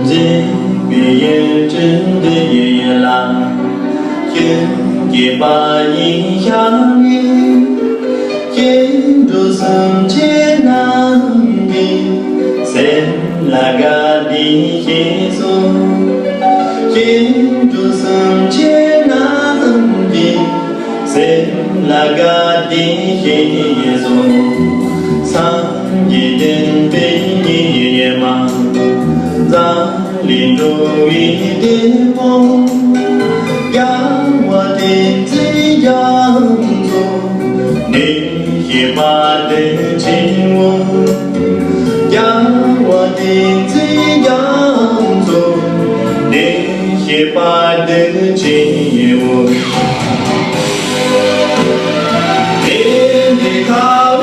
这个也真的也啦，也把一样的，也都是艰难的，谁那个的耶稣，也都是艰难的，谁那个的耶稣，上一点被你嘛。让领路一点风，让我的这样做，你也把的亲我，让我的这样做，你也把的亲我。天地靠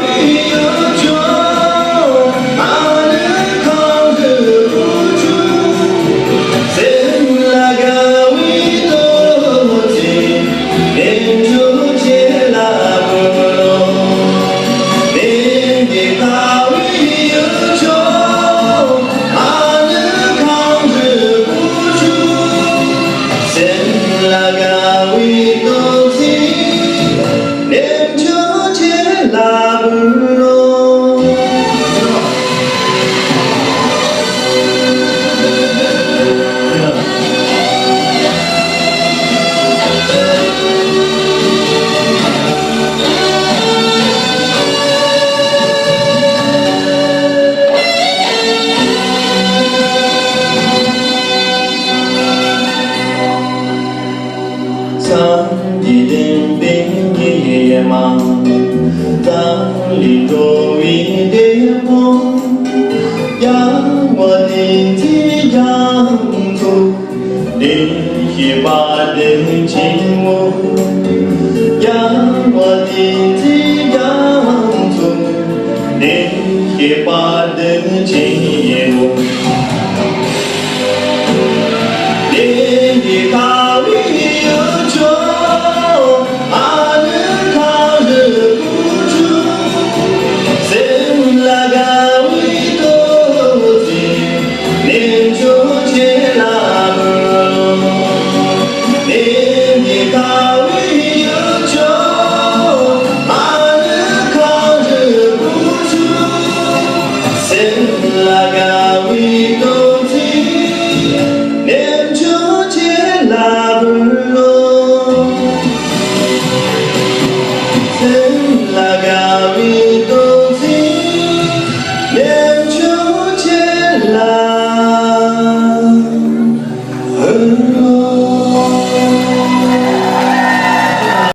你有救。一点冰也忙，当你多一点风，让我的这样做，你也把人亲我，让我的这样做，你也把